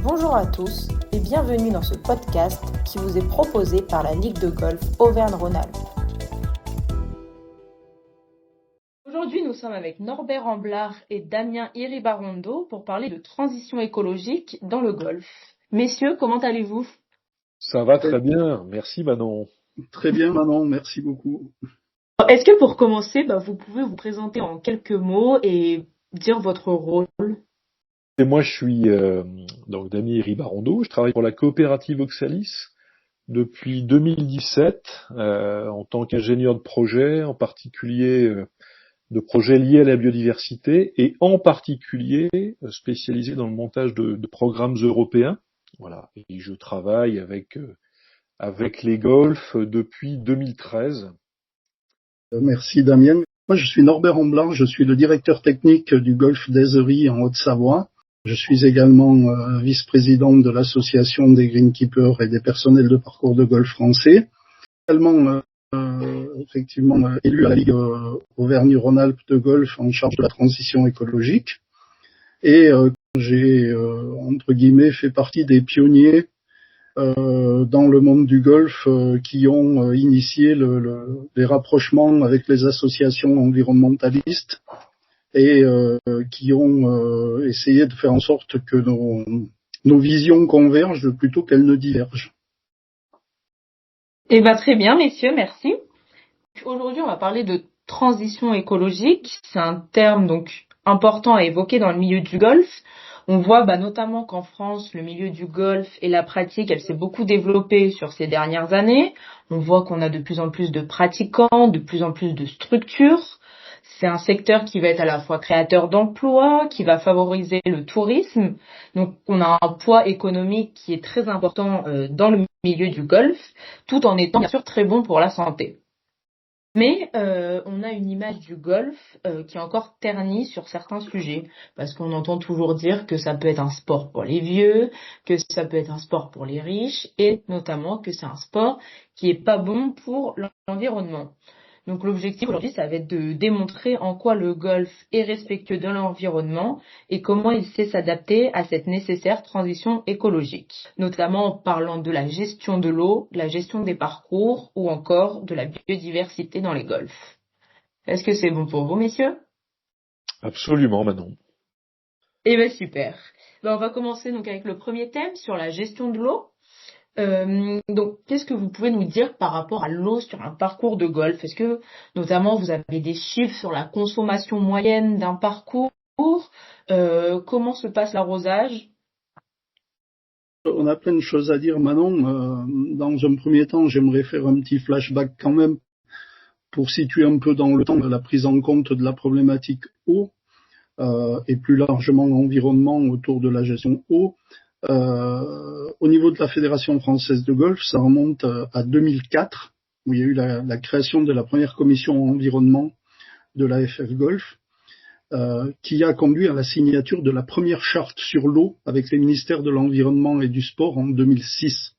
Bonjour à tous et bienvenue dans ce podcast qui vous est proposé par la Ligue de golf Auvergne-Rhône-Alpes. Aujourd'hui, nous sommes avec Norbert Amblard et Damien Iribarondo pour parler de transition écologique dans le golf. Messieurs, comment allez-vous ? Ça va très bien, merci Manon. Très bien Manon, merci beaucoup. Est-ce que pour commencer, vous pouvez vous présenter en quelques mots et dire votre rôle ? Et moi je suis donc Damien Iribarondo, je travaille pour la coopérative Oxalis depuis 2017 en tant qu'ingénieur de projet, en particulier de projets liés à la biodiversité et en particulier spécialisé dans le montage de programmes européens. Voilà, et je travaille avec les golfs depuis 2013. Merci Damien. Moi je suis Norbert Amblard, je suis le directeur technique du golf d'Aizerie en Haute-Savoie. Je suis également vice-président de l'association des greenkeepers et des personnels de parcours de golf français. Également effectivement élu à la Ligue Auvergne-Rhône-Alpes de golf en charge de la transition écologique. Et j'ai entre guillemets fait partie des pionniers dans le monde du golf qui ont initié les rapprochements avec les associations environnementalistes et qui ont essayé de faire en sorte que nos visions convergent plutôt qu'elles ne divergent. Très bien, messieurs, merci. Aujourd'hui, on va parler de transition écologique. C'est un terme donc important à évoquer dans le milieu du golf. On voit notamment qu'en France, le milieu du golf et la pratique, elle s'est beaucoup développée sur ces dernières années. On voit qu'on a de plus en plus de pratiquants, de plus en plus de structures. C'est un secteur qui va être à la fois créateur d'emplois, qui va favoriser le tourisme. Donc, on a un poids économique qui est très important dans le milieu du golf, tout en étant bien sûr très bon pour la santé. Mais on a une image du golf qui est encore ternie sur certains sujets, parce qu'on entend toujours dire que ça peut être un sport pour les vieux, que ça peut être un sport pour les riches, et notamment que c'est un sport qui est pas bon pour l'environnement. Donc l'objectif aujourd'hui, ça va être de démontrer en quoi le golf est respectueux de l'environnement et comment il sait s'adapter à cette nécessaire transition écologique, notamment en parlant de la gestion de l'eau, de la gestion des parcours ou encore de la biodiversité dans les golfs. Est-ce que c'est bon pour vous, messieurs ? Absolument, Manon. Super. On va commencer donc avec le premier thème sur la gestion de l'eau. Donc, qu'est-ce que vous pouvez nous dire par rapport à l'eau sur un parcours de golf ? Est-ce que, notamment, vous avez des chiffres sur la consommation moyenne d'un parcours ? Comment se passe l'arrosage ? On a plein de choses à dire, Manon. Dans un premier temps, j'aimerais faire un petit flashback quand même pour situer un peu dans le temps la prise en compte de la problématique eau et plus largement environnement autour de la gestion eau. Au niveau de la Fédération française de golf, ça remonte à 2004, où il y a eu la création de la première commission environnement de la FF Golf, qui a conduit à la signature de la première charte sur l'eau avec les ministères de l'Environnement et du Sport en 2006.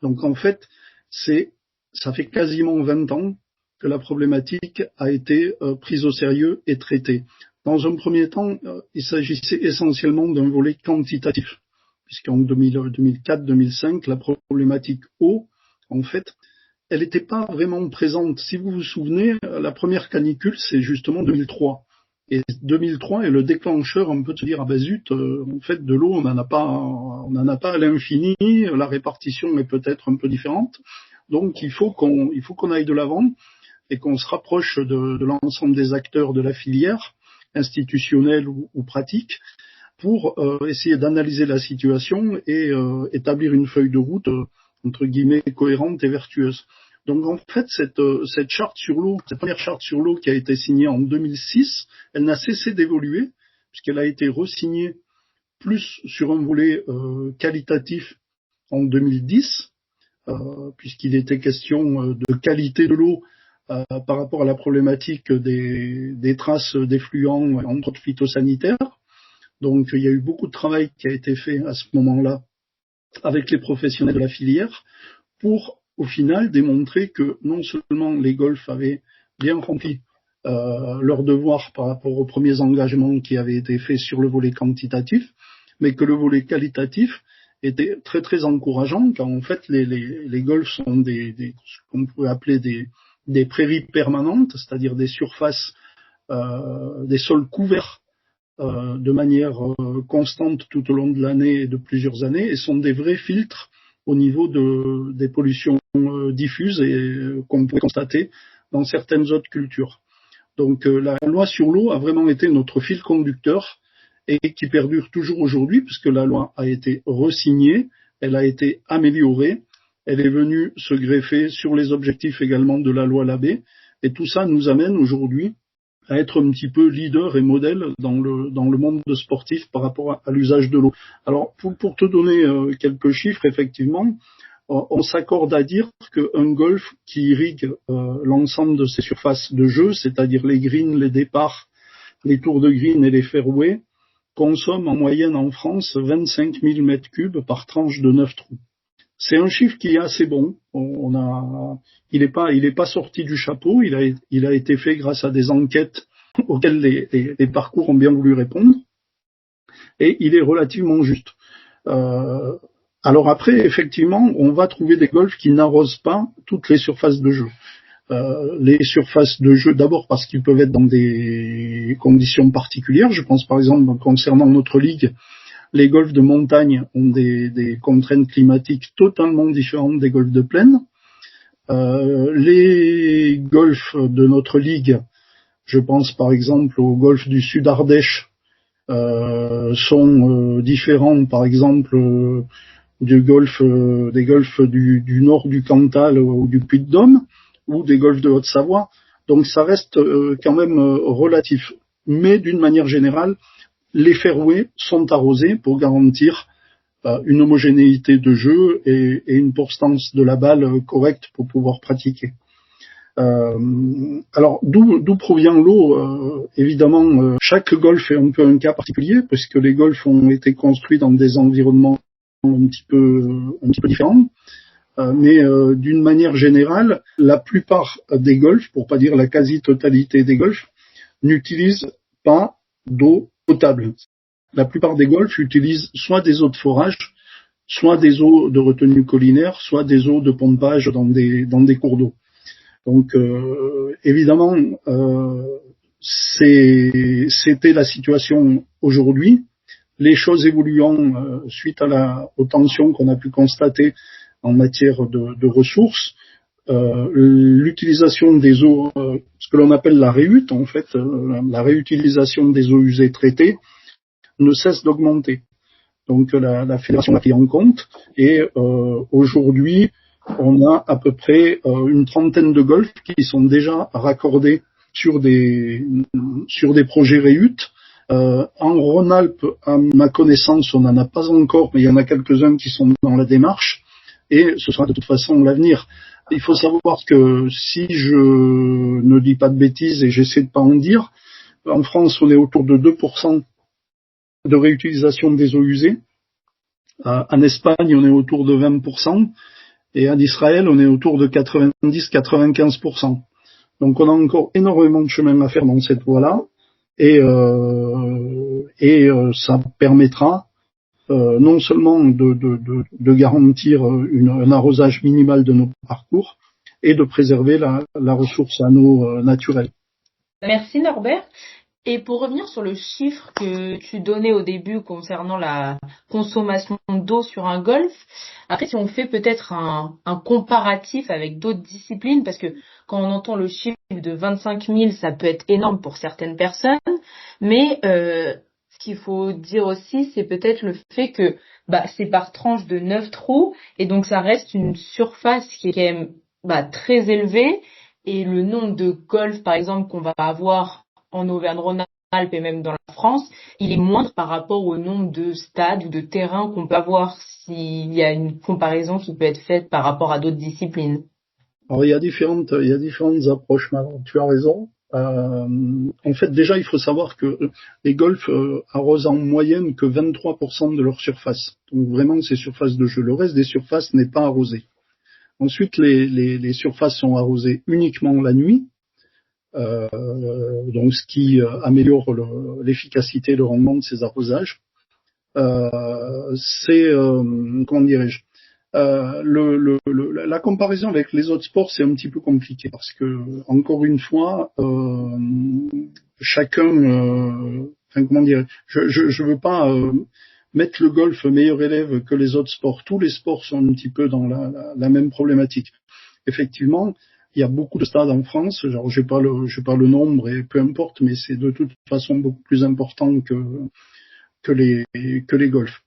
Donc en fait, ça fait quasiment 20 ans que la problématique a été prise au sérieux et traitée. Dans un premier temps, il s'agissait essentiellement d'un volet quantitatif, puisqu'en 2004-2005, la problématique eau, en fait, elle n'était pas vraiment présente. Si vous vous souvenez, la première canicule, c'est justement 2003. Et 2003 est le déclencheur un peu de se dire, zut, en fait, de l'eau, on n'en a pas à l'infini, la répartition est peut-être un peu différente. Donc, il faut qu'on aille de l'avant et qu'on se rapproche de l'ensemble des acteurs de la filière, institutionnelle ou pratique, pour essayer d'analyser la situation et établir une feuille de route entre guillemets cohérente et vertueuse. Donc en fait cette charte sur l'eau, cette première charte sur l'eau qui a été signée en 2006, elle n'a cessé d'évoluer puisqu'elle a été re-signée plus sur un volet qualitatif en 2010, puisqu'il était question de qualité de l'eau par rapport à la problématique des traces d'effluents entre autres phytosanitaires. Donc il y a eu beaucoup de travail qui a été fait à ce moment-là avec les professionnels de la filière pour au final démontrer que non seulement les golfs avaient bien rempli leur devoir par rapport aux premiers engagements qui avaient été faits sur le volet quantitatif, mais que le volet qualitatif était très très encourageant, car en fait les golfs sont ce qu'on pourrait appeler des prairies permanentes, c'est-à-dire des surfaces, des sols couverts de manière constante tout au long de l'année et de plusieurs années, et sont des vrais filtres au niveau des pollutions diffuses et qu'on peut constater dans certaines autres cultures. Donc la loi sur l'eau a vraiment été notre fil conducteur et qui perdure toujours aujourd'hui, puisque la loi a été re-signée, elle a été améliorée, elle est venue se greffer sur les objectifs également de la loi Labbé, et tout ça nous amène aujourd'hui à être un petit peu leader et modèle dans le monde sportif par rapport à l'usage de l'eau. Alors, pour te donner quelques chiffres, effectivement, on s'accorde à dire qu'un golf qui irrigue l'ensemble de ses surfaces de jeu, c'est-à-dire les greens, les départs, les tours de green et les fairways, consomme en moyenne en France 25 000 mètres cubes par tranche de 9 trous. C'est un chiffre qui est assez bon. Il est pas sorti du chapeau. Il a été fait grâce à des enquêtes auxquelles les parcours ont bien voulu répondre. Et il est relativement juste. Alors après, effectivement, on va trouver des golfs qui n'arrosent pas toutes les surfaces de jeu. Les surfaces de jeu, d'abord parce qu'ils peuvent être dans des conditions particulières. Je pense par exemple, concernant notre ligue, les golfs de montagne ont des contraintes climatiques totalement différentes des golfs de plaine. Les golfs de notre ligue, je pense par exemple au golf du Sud Ardèche, sont différents par exemple des golfs du nord du Cantal ou du Puy-de-Dôme, ou des golfs de Haute-Savoie. Donc ça reste quand même relatif. Mais d'une manière générale, les fairways sont arrosés pour garantir une homogénéité de jeu et une portance de la balle correcte pour pouvoir pratiquer. Alors d'où provient l'eau évidemment, chaque golf est un peu un cas particulier, puisque les golfs ont été construits dans des environnements un petit peu différents. Mais d'une manière générale, la plupart des golfs, pour pas dire la quasi-totalité des golfs, n'utilisent pas d'eau potable. La plupart des golfs utilisent soit des eaux de forage, soit des eaux de retenue collinaire, soit des eaux de pompage dans des cours d'eau. Donc évidemment, c'était la situation aujourd'hui. Les choses évoluant suite aux tensions qu'on a pu constater en matière de ressources, l'utilisation des eaux, ce que l'on appelle la réhute, en fait, la réutilisation des eaux usées traitées, ne cesse d'augmenter. Donc la fédération l'a pris en compte, et aujourd'hui, on a à peu près une trentaine de golfs qui sont déjà raccordés sur des projets réhute. En Rhône-Alpes, à ma connaissance, on n'en a pas encore, mais il y en a quelques-uns qui sont dans la démarche, et ce sera de toute façon l'avenir. Il faut savoir que si je ne dis pas de bêtises et j'essaie de pas en dire, en France, on est autour de 2% de réutilisation des eaux usées. En Espagne, on est autour de 20%, et en Israël, on est autour de 90-95%. Donc on a encore énormément de chemin à faire dans cette voie-là, et ça permettra non seulement de garantir un arrosage minimal de nos parcours, et de préserver la ressource en eau naturelle. Merci Norbert. Et pour revenir sur le chiffre que tu donnais au début concernant la consommation d'eau sur un golf, après si on fait peut-être un comparatif avec d'autres disciplines, parce que quand on entend le chiffre de 25 000, ça peut être énorme pour certaines personnes, mais ce qu'il faut dire aussi, c'est peut-être le fait que c'est par tranche de 9 trous, et donc ça reste une surface qui est quand même très élevée, et le nombre de golfs par exemple qu'on va avoir en Auvergne-Rhône-Alpes et même dans la France, il est moindre par rapport au nombre de stades ou de terrains qu'on peut avoir, s'il y a une comparaison qui peut être faite par rapport à d'autres disciplines. Alors il y a différentes approches, Manon. Tu as raison. En fait, déjà, il faut savoir que les golfs arrosent en moyenne que 23% de leur surface. Donc vraiment, c'est surface de jeu. Le reste des surfaces n'est pas arrosé. Ensuite, les surfaces sont arrosées uniquement la nuit. Donc ce qui améliore l'efficacité et le rendement de ces arrosages. c'est comment dirais-je, la comparaison avec les autres sports, c'est un petit peu compliqué parce que, encore une fois, chacun, comment dire, je veux pas mettre le golf meilleur élève que les autres sports. Tous les sports sont un petit peu dans la même problématique. Effectivement, il y a beaucoup de stades en France. Genre, j'ai pas le nombre et peu importe, mais c'est de toute façon beaucoup plus important que les golfs.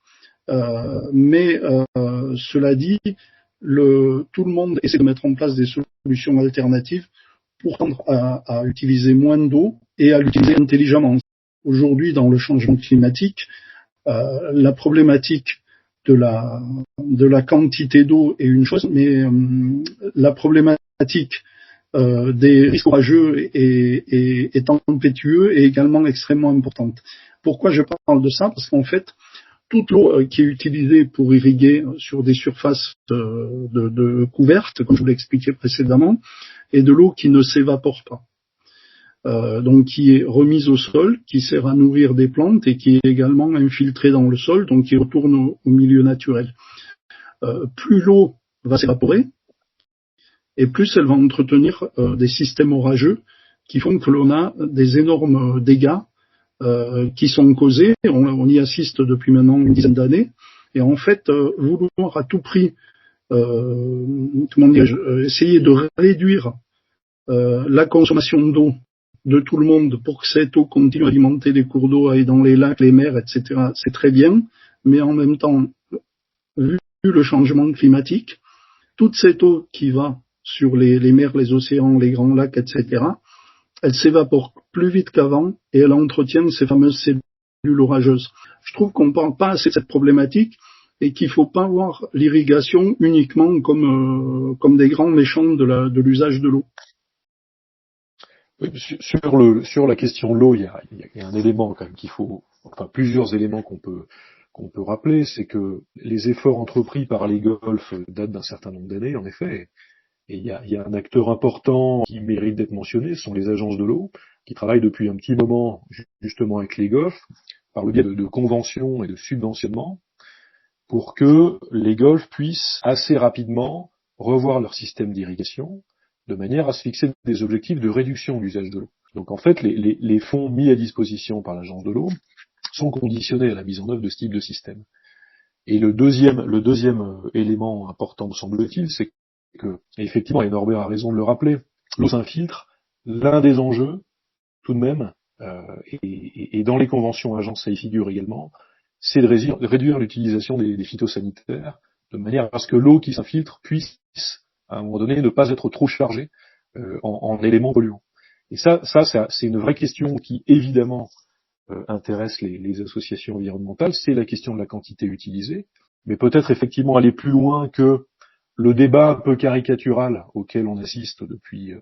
Mais cela dit, tout le monde essaie de mettre en place des solutions alternatives pour tendre à utiliser moins d'eau et à l'utiliser intelligemment. Aujourd'hui, dans le changement climatique, la problématique de la quantité d'eau est une chose, mais la problématique des risques orageux et tempétueux est également extrêmement importante. Pourquoi je parle de ça? Parce qu'en fait, toute l'eau qui est utilisée pour irriguer sur des surfaces de couvertes, comme je vous l'ai expliqué précédemment, est de l'eau qui ne s'évapore pas. Donc qui est remise au sol, qui sert à nourrir des plantes et qui est également infiltrée dans le sol, donc qui retourne au milieu naturel. Plus l'eau va s'évaporer, et plus elle va entretenir des systèmes orageux qui font que l'on a des énormes dégâts qui sont causés. On y assiste depuis maintenant une dizaine d'années. Et en fait, vouloir à tout prix essayer de réduire la consommation d'eau de tout le monde pour que cette eau continue à alimenter les cours d'eau, aille dans les lacs, les mers, etc., c'est très bien. Mais en même temps, vu le changement climatique, toute cette eau qui va sur les mers, les océans, les grands lacs, etc., elle s'évapore plus vite qu'avant et elle entretient ces fameuses cellules orageuses. Je trouve qu'on ne parle pas assez de cette problématique et qu'il ne faut pas voir l'irrigation uniquement comme des grands méchants de l'usage de l'eau. Oui, sur la question de l'eau, il y a un élément quand même plusieurs éléments qu'on peut rappeler, c'est que les efforts entrepris par les golfs datent d'un certain nombre d'années, en effet. Et il y a un acteur important qui mérite d'être mentionné, ce sont les agences de l'eau, qui travaillent depuis un petit moment justement avec les golfs, par le biais de conventions et de subventionnements, pour que les golfs puissent assez rapidement revoir leur système d'irrigation, de manière à se fixer des objectifs de réduction de l'usage de l'eau. Donc en fait, les fonds mis à disposition par l'agence de l'eau sont conditionnés à la mise en œuvre de ce type de système. Et le deuxième élément important, me semble-t-il, c'est que, et effectivement, et Norbert a raison de le rappeler, l'eau s'infiltre. L'un des enjeux, tout de même, et dans les conventions agences, ça y figure également, c'est de réduire l'utilisation des phytosanitaires, de manière à ce que l'eau qui s'infiltre puisse, à un moment donné, ne pas être trop chargée en éléments polluants. Et ça, c'est une vraie question qui, évidemment, intéresse les associations environnementales, c'est la question de la quantité utilisée, mais peut-être effectivement aller plus loin que le débat un peu caricatural auquel on assiste depuis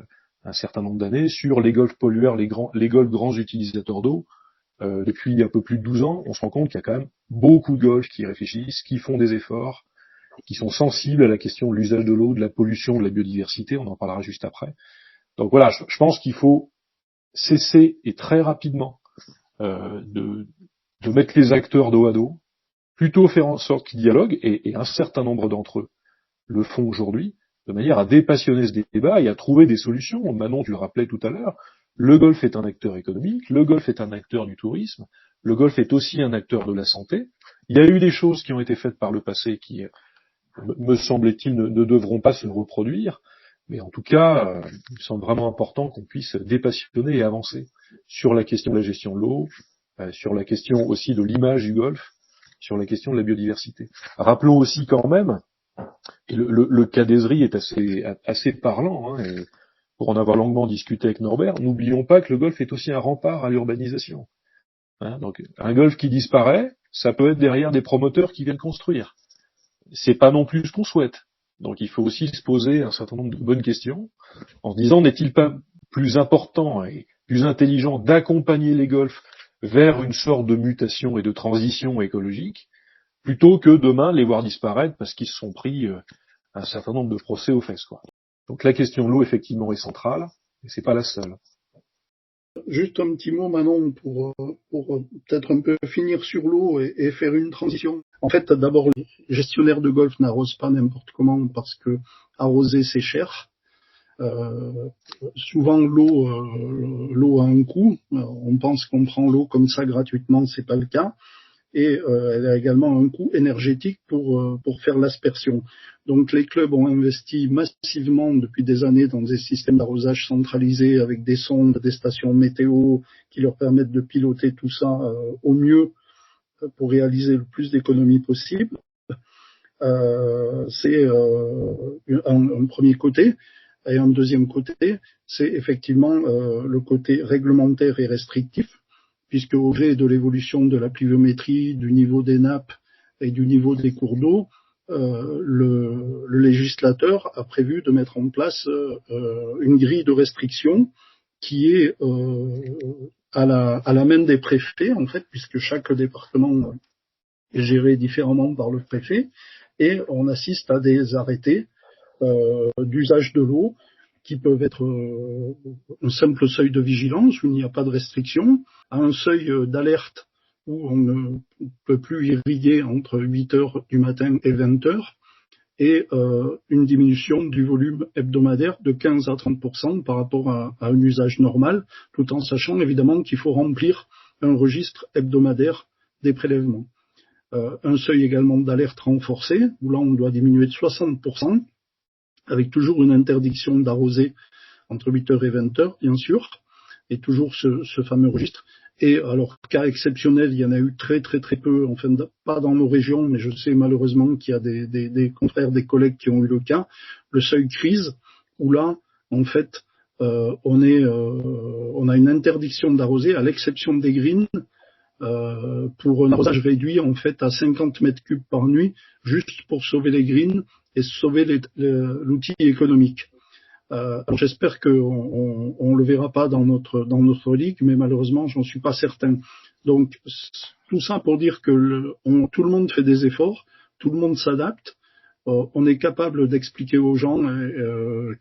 un certain nombre d'années sur les golfs pollueurs, les golfs grands utilisateurs d'eau. Depuis un peu plus de 12 ans, on se rend compte qu'il y a quand même beaucoup de golfs qui réfléchissent, qui font des efforts, qui sont sensibles à la question de l'usage de l'eau, de la pollution, de la biodiversité, on en parlera juste après. Donc voilà, je pense qu'il faut cesser, et très rapidement, de mettre les acteurs dos à dos, plutôt faire en sorte qu'ils dialoguent, et un certain nombre d'entre eux le font aujourd'hui, de manière à dépassionner ce débat et à trouver des solutions. Manon, tu le rappelais tout à l'heure, le golf est un acteur économique, le golf est un acteur du tourisme, le golf est aussi un acteur de la santé. Il y a eu des choses qui ont été faites par le passé qui, me semble-t-il, ne devront pas se reproduire, mais en tout cas, il me semble vraiment important qu'on puisse dépassionner et avancer sur la question de la gestion de l'eau, sur la question aussi de l'image du golf, sur la question de la biodiversité. Rappelons aussi quand même, et le cas d'Ezri est assez parlant, hein, et pour en avoir longuement discuté avec Norbert, n'oublions pas que le golf est aussi un rempart à l'urbanisation. Hein, donc un golf qui disparaît, ça peut être derrière des promoteurs qui viennent construire. C'est pas non plus ce qu'on souhaite. Donc il faut aussi se poser un certain nombre de bonnes questions, en se disant, n'est-il pas plus important et plus intelligent d'accompagner les golfs vers une sorte de mutation et de transition écologique, plutôt que demain les voir disparaître parce qu'ils se sont pris un certain nombre de procès aux fesses, quoi. Donc la question de l'eau, effectivement, est centrale, mais c'est pas la seule. Juste un petit mot, Manon, pour peut-être un peu finir sur l'eau et faire une transition. En fait, d'abord, les gestionnaires de golf n'arrosent pas n'importe comment parce que arroser, c'est cher. Euh, Souvent, l'eau a un coût. On pense qu'on prend l'eau comme ça gratuitement, c'est pas le cas. Et elle a également un coût énergétique pour faire l'aspersion. Donc les clubs ont investi massivement depuis des années dans des systèmes d'arrosage centralisés avec des sondes, des stations météo qui leur permettent de piloter tout ça au mieux pour réaliser le plus d'économies possible. C'est un premier côté. Et un deuxième côté, c'est effectivement le côté réglementaire et restrictif, puisque au gré de l'évolution de la pluviométrie, du niveau des nappes et du niveau des cours d'eau, le législateur a prévu de mettre en place une grille de restriction qui est à la main des préfets, en fait, puisque chaque département est géré différemment par le préfet, et on assiste à des arrêtés d'usage de l'eau qui peuvent être un simple seuil de vigilance où il n'y a pas de restriction, à un seuil d'alerte où on ne peut plus irriguer entre 8 heures du matin et 20 heures, et une diminution du volume hebdomadaire de 15 à 30% par rapport à un usage normal, tout en sachant évidemment qu'il faut remplir un registre hebdomadaire des prélèvements. Un seuil également d'alerte renforcé, où là on doit diminuer de 60%, avec toujours une interdiction d'arroser entre 8 heures et 20 heures, bien sûr, et toujours ce fameux registre. Et alors, cas exceptionnel, il y en a eu très très très peu, enfin pas dans nos régions, mais je sais malheureusement qu'il y a des confrères, des collègues qui ont eu le cas, le seuil crise, où là, en fait, on a une interdiction d'arroser, à l'exception des greens, pour un arrosage réduit en fait à 50 mètres cubes par nuit, juste pour sauver les greens et sauver l'outil économique. Alors j'espère qu'on le verra pas dans notre ligue, mais malheureusement j'en suis pas certain. Donc tout ça pour dire que tout le monde fait des efforts, tout le monde s'adapte. On est capable d'expliquer aux gens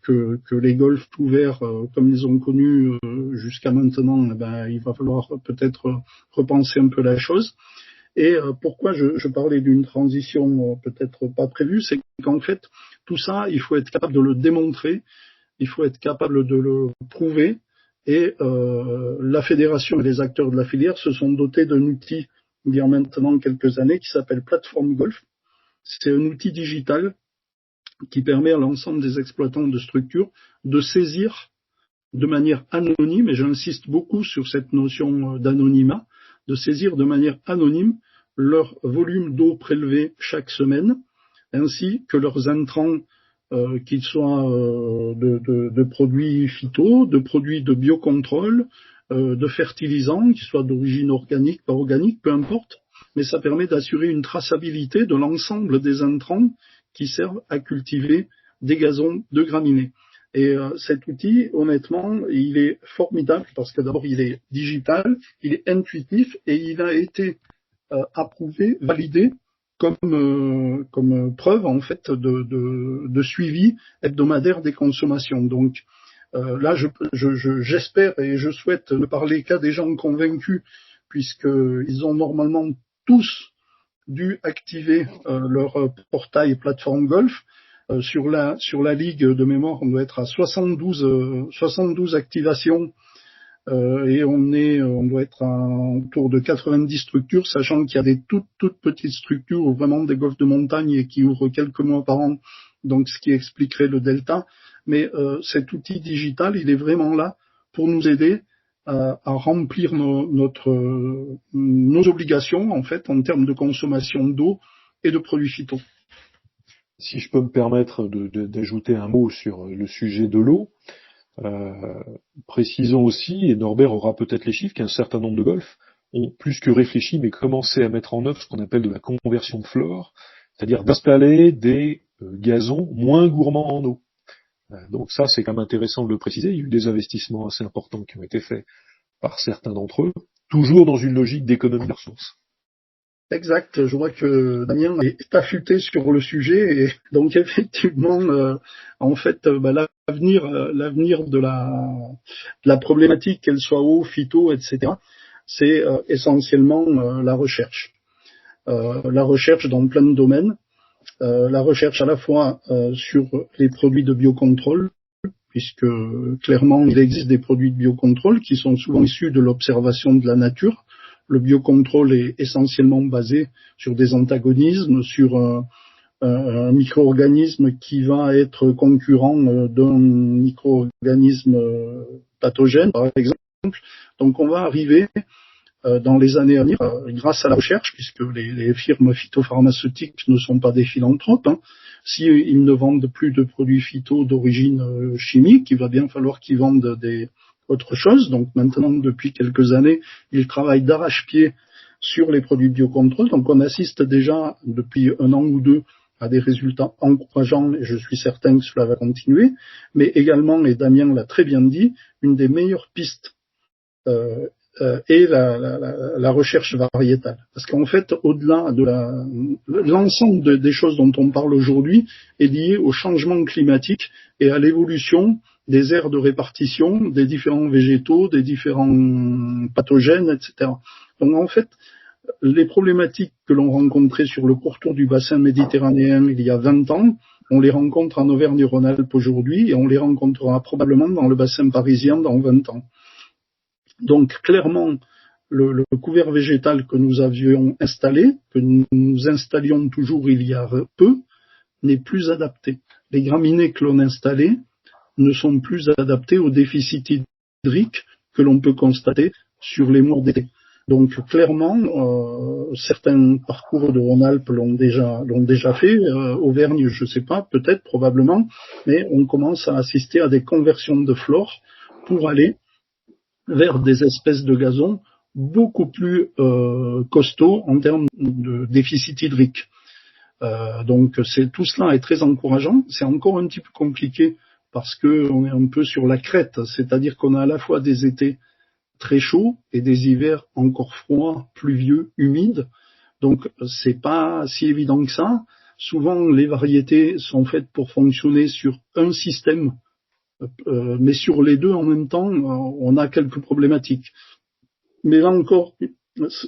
que les golfs ouverts, comme ils ont connu jusqu'à maintenant, il va falloir peut-être repenser un peu la chose. Et pourquoi je parlais d'une transition peut-être pas prévue, c'est qu'en fait, tout ça, il faut être capable de le démontrer, il faut être capable de le prouver, et la fédération et les acteurs de la filière se sont dotés d'un outil il y a maintenant quelques années qui s'appelle Plateforme Golf. C'est un outil digital qui permet à l'ensemble des exploitants de structures de saisir de manière anonyme, et j'insiste beaucoup sur cette notion d'anonymat, de saisir de manière anonyme leur volume d'eau prélevé chaque semaine, ainsi que leurs intrants, qu'ils soient de produits phyto, de produits de biocontrôle, de fertilisants, qu'ils soient d'origine organique, pas organique, peu importe, mais ça permet d'assurer une traçabilité de l'ensemble des intrants qui servent à cultiver des gazons de graminées. Et cet outil, honnêtement, il est formidable parce que d'abord, il est digital, il est intuitif et il a été approuvé, validé comme preuve en fait de suivi hebdomadaire des consommations. Donc là, j'espère et je souhaite ne parler qu'à des gens convaincus, puisqu'ils ont normalement tous dû activer leur portail plateforme golf. Sur la ligue de mémoire, on doit être à 72 activations et on doit être autour de 90 structures, sachant qu'il y a des toutes petites structures ou vraiment des golfs de montagne et qui ouvrent quelques mois par an, donc ce qui expliquerait le delta. Mais cet outil digital, il est vraiment là pour nous aider à remplir nos obligations en fait en termes de consommation d'eau et de produits phyto. Si je peux me permettre d'ajouter un mot sur le sujet de l'eau, précisons aussi, et Norbert aura peut-être les chiffres, qu'un certain nombre de golfs ont plus que réfléchi, mais commencé à mettre en œuvre ce qu'on appelle de la conversion de flore, c'est-à-dire d'installer des gazons moins gourmands en eau. Donc ça, c'est quand même intéressant de le préciser. Il y a eu des investissements assez importants qui ont été faits par certains d'entre eux, toujours dans une logique d'économie de ressources. Exact, je vois que Damien est affûté sur le sujet, et donc effectivement, en fait, là l'avenir de la problématique, qu'elle soit eau, phyto, etc., c'est essentiellement la recherche. La recherche dans plein de domaines. La recherche à la fois sur les produits de biocontrôle, puisque clairement il existe des produits de biocontrôle qui sont souvent issus de l'observation de la nature. Le biocontrôle est essentiellement basé sur des antagonismes, sur un micro-organisme qui va être concurrent d'un micro-organisme pathogène, par exemple. Donc on va arriver dans les années à venir, grâce à la recherche, puisque les firmes phytopharmaceutiques ne sont pas des philanthropes, s'ils ne vendent plus de produits phyto d'origine chimique, il va bien falloir qu'ils vendent autre chose. Donc maintenant, depuis quelques années, ils travaillent d'arrache-pied sur les produits de biocontrôle. Donc on assiste déjà depuis 1 an ou 2 à des résultats encourageants, et je suis certain que cela va continuer. Mais également, et Damien l'a très bien dit, une des meilleures pistes et la recherche variétale. Parce qu'en fait, au-delà de l'ensemble des choses dont on parle aujourd'hui est lié au changement climatique et à l'évolution des aires de répartition des différents végétaux, des différents pathogènes, etc. Donc en fait, les problématiques que l'on rencontrait sur le pourtour du bassin méditerranéen il y a 20 ans, on les rencontre en Auvergne-Rhône-Alpes aujourd'hui et on les rencontrera probablement dans le bassin parisien dans 20 ans. Donc clairement, le couvert végétal que nous avions installé, que nous installions toujours il y a peu, n'est plus adapté. Les graminées que l'on installait ne sont plus adaptées au déficit hydrique que l'on peut constater sur les mois d'été. Donc clairement, certains parcours de Rhône-Alpes l'ont déjà fait. Auvergne, je ne sais pas, peut-être, probablement, mais on commence à assister à des conversions de flore pour aller vers des espèces de gazon beaucoup plus costauds en termes de déficit hydrique. Donc tout cela est très encourageant. C'est encore un petit peu compliqué parce que on est un peu sur la crête, c'est-à-dire qu'on a à la fois des étés très chauds et des hivers encore froids, pluvieux, humides. Donc c'est pas si évident que ça. Souvent les variétés sont faites pour fonctionner sur un système. Mais sur les deux en même temps, on a quelques problématiques. Mais là encore,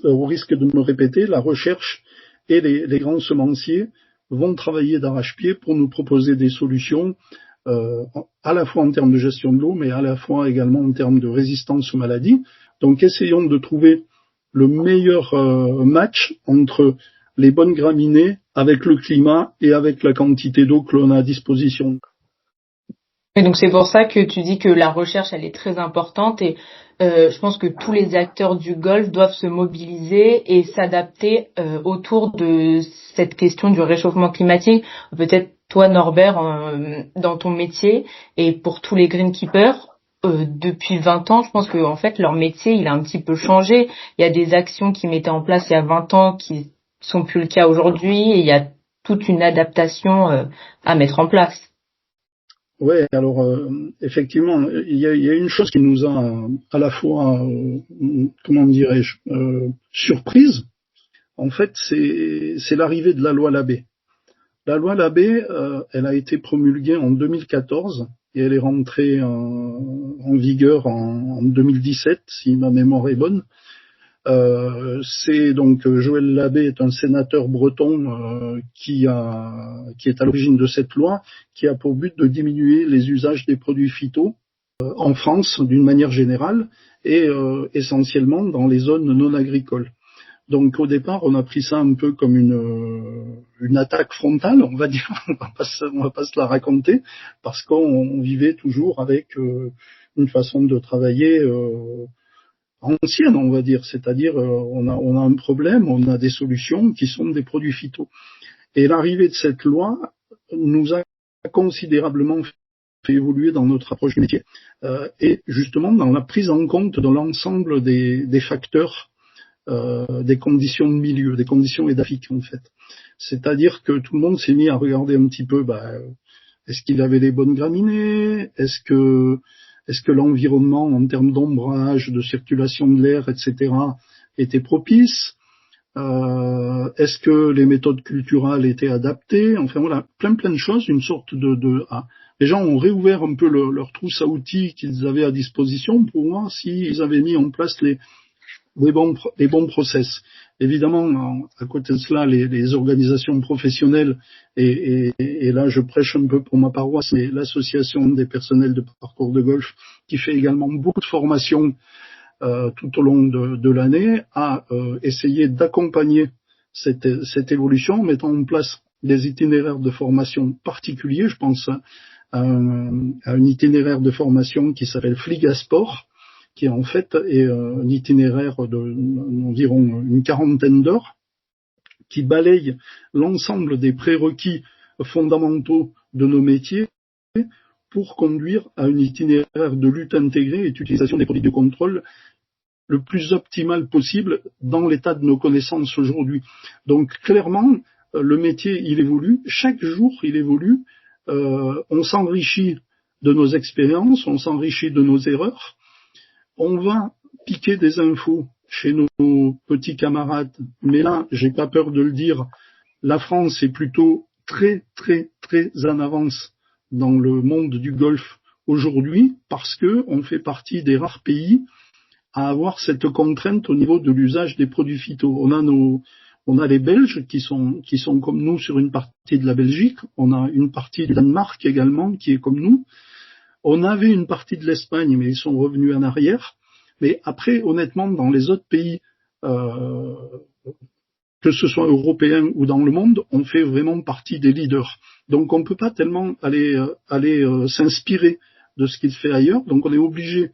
au risque de me répéter, la recherche et les grands semenciers vont travailler d'arrache-pied pour nous proposer des solutions à la fois en termes de gestion de l'eau, mais à la fois également en termes de résistance aux maladies. Donc essayons de trouver le meilleur match entre les bonnes graminées avec le climat et avec la quantité d'eau que l'on a à disposition. Et donc c'est pour ça que tu dis que la recherche elle est très importante et je pense que tous les acteurs du Golfe doivent se mobiliser et s'adapter autour de cette question du réchauffement climatique. Peut-être toi Norbert dans ton métier et pour tous les greenkeepers depuis 20 ans, je pense que en fait leur métier il a un petit peu changé. Il y a des actions qui mettaient en place il y a 20 ans qui sont plus le cas aujourd'hui et il y a toute une adaptation à mettre en place. Ouais, alors effectivement, il y a une chose qui nous a à la fois, comment dirais-je, surprise. En fait, c'est l'arrivée de la loi Labbé. La loi Labbé, elle a été promulguée en 2014 et elle est rentrée en vigueur en 2017, si ma mémoire est bonne. C'est donc Joël Labbé est un sénateur breton qui est à l'origine de cette loi, qui a pour but de diminuer les usages des produits phyto en France d'une manière générale et essentiellement dans les zones non agricoles. Donc au départ, on a pris ça un peu comme une attaque frontale, on va dire, on va pas se la raconter, parce qu'on vivait toujours avec une façon de travailler ancienne, on va dire, c'est-à-dire on a un problème, on a des solutions qui sont des produits phyto. Et l'arrivée de cette loi nous a considérablement fait évoluer dans notre approche du métier et justement dans la prise en compte de l'ensemble des facteurs, des conditions de milieu, des conditions édaphiques en fait. C'est-à-dire que tout le monde s'est mis à regarder un petit peu, est-ce qu'il avait les bonnes graminées, est-ce que l'environnement en termes d'ombrage, de circulation de l'air, etc. était propice? Est-ce que les méthodes culturales étaient adaptées? Enfin voilà, plein de choses, une sorte les gens ont réouvert un peu leur trousse à outils qu'ils avaient à disposition pour voir s'ils avaient mis en place les bons process. Évidemment, à côté de cela, les organisations professionnelles, et là je prêche un peu pour ma paroisse, c'est l'association des personnels de parcours de golf qui fait également beaucoup de formations tout au long de l'année, à essayer d'accompagner cette évolution en mettant en place des itinéraires de formation particuliers. Je pense à un itinéraire de formation qui s'appelle Fligasport, qui en fait est un itinéraire d'environ une quarantaine d'heures, qui balaye l'ensemble des prérequis fondamentaux de nos métiers pour conduire à un itinéraire de lutte intégrée et d'utilisation des produits de contrôle le plus optimal possible dans l'état de nos connaissances aujourd'hui. Donc clairement, le métier, il évolue. Chaque jour, il évolue. On s'enrichit de nos expériences, on s'enrichit de nos erreurs. On va piquer des infos chez nos petits camarades, mais là, j'ai pas peur de le dire, la France est plutôt très, très, très en avance dans le monde du golf aujourd'hui, parce que on fait partie des rares pays à avoir cette contrainte au niveau de l'usage des produits phyto. On a les Belges qui sont comme nous sur une partie de la Belgique, on a une partie du Danemark également qui est comme nous. On avait une partie de l'Espagne, mais ils sont revenus en arrière. Mais après, honnêtement, dans les autres pays, que ce soit européens ou dans le monde, on fait vraiment partie des leaders. Donc on ne peut pas tellement aller s'inspirer de ce qui se fait ailleurs. Donc on est obligé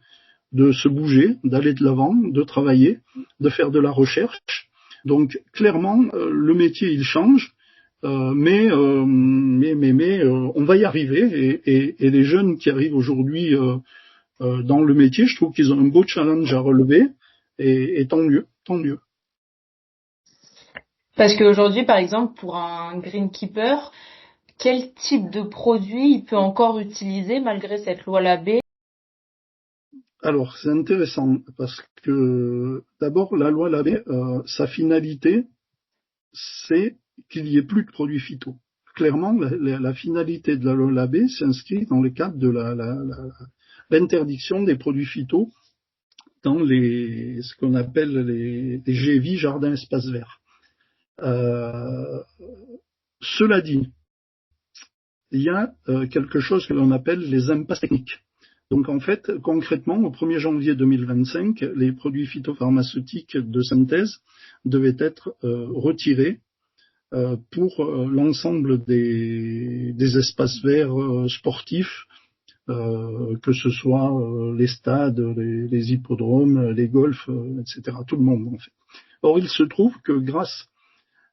de se bouger, d'aller de l'avant, de travailler, de faire de la recherche. Donc clairement, le métier il change. Mais on va y arriver et les jeunes qui arrivent aujourd'hui dans le métier, je trouve qu'ils ont un beau challenge à relever et tant mieux, tant mieux. Parce qu'aujourd'hui, par exemple, pour un greenkeeper, quel type de produit il peut encore utiliser malgré cette loi Labbé? Alors, c'est intéressant parce que d'abord, la loi Labbé, sa finalité, c'est qu'il n'y ait plus de produits phyto. Clairement, la finalité de la loi Labbé s'inscrit dans le cadre de l'interdiction des produits phyto dans ce qu'on appelle les GEVI, jardins espaces verts. Cela dit, il y a quelque chose que l'on appelle les impasses techniques. Donc en fait, concrètement, au 1er janvier 2025, les produits phytopharmaceutiques de synthèse devaient être retirés pour l'ensemble des espaces verts sportifs, que ce soit les stades, les hippodromes, les golfs, etc. Tout le monde en fait. Or, il se trouve que grâce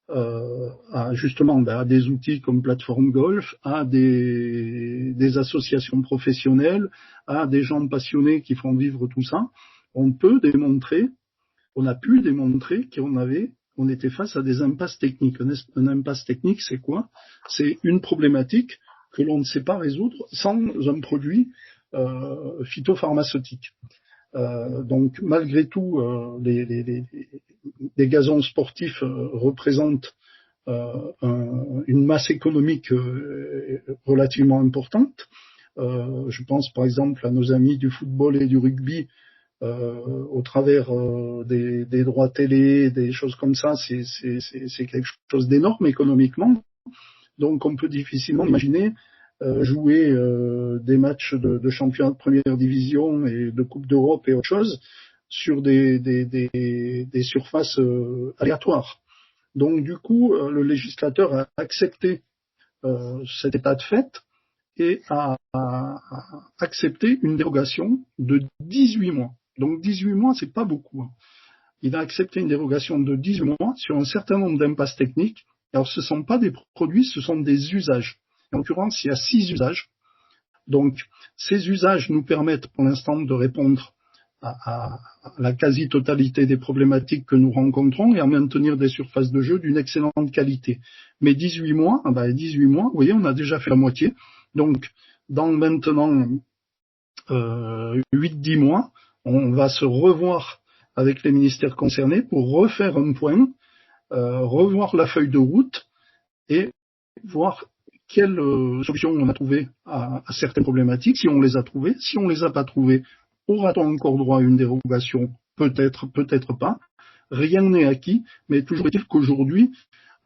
à des outils comme Plateforme Golf, à des associations professionnelles, à des gens passionnés qui font vivre tout ça, on a pu démontrer qu'on était face à des impasses techniques. Un impasse technique, c'est quoi? C'est une problématique que l'on ne sait pas résoudre sans un produit phytopharmaceutique. Donc malgré tout, les gazons sportifs représentent une masse économique relativement importante. Je pense par exemple à nos amis du football et du rugby, au travers des droits télé, des choses comme ça, c'est quelque chose d'énorme économiquement. Donc on peut difficilement imaginer jouer des matchs de championnat de première division et de Coupe d'Europe et autre chose sur des surfaces aléatoires. Donc du coup, le législateur a accepté cet état de fait et a accepté une dérogation de 18 mois. Donc 18 mois, c'est pas beaucoup. Il a accepté une dérogation de 18 mois sur un certain nombre d'impasses techniques. Alors ce ne sont pas des produits, ce sont des usages. En l'occurrence, il y a 6 usages. Donc, ces usages nous permettent pour l'instant de répondre à la quasi-totalité des problématiques que nous rencontrons et à maintenir des surfaces de jeu d'une excellente qualité. Mais 18 mois, vous voyez, on a déjà fait la moitié. Donc, dans maintenant 8-10 mois, on va se revoir avec les ministères concernés pour refaire un point, revoir la feuille de route et voir quelles solutions on a trouvées à certaines problématiques, si on les a trouvées. Si on les a pas trouvées, aura-t-on encore droit à une dérogation? Peut-être, peut-être pas. Rien n'est acquis, mais toujours est-il qu'aujourd'hui,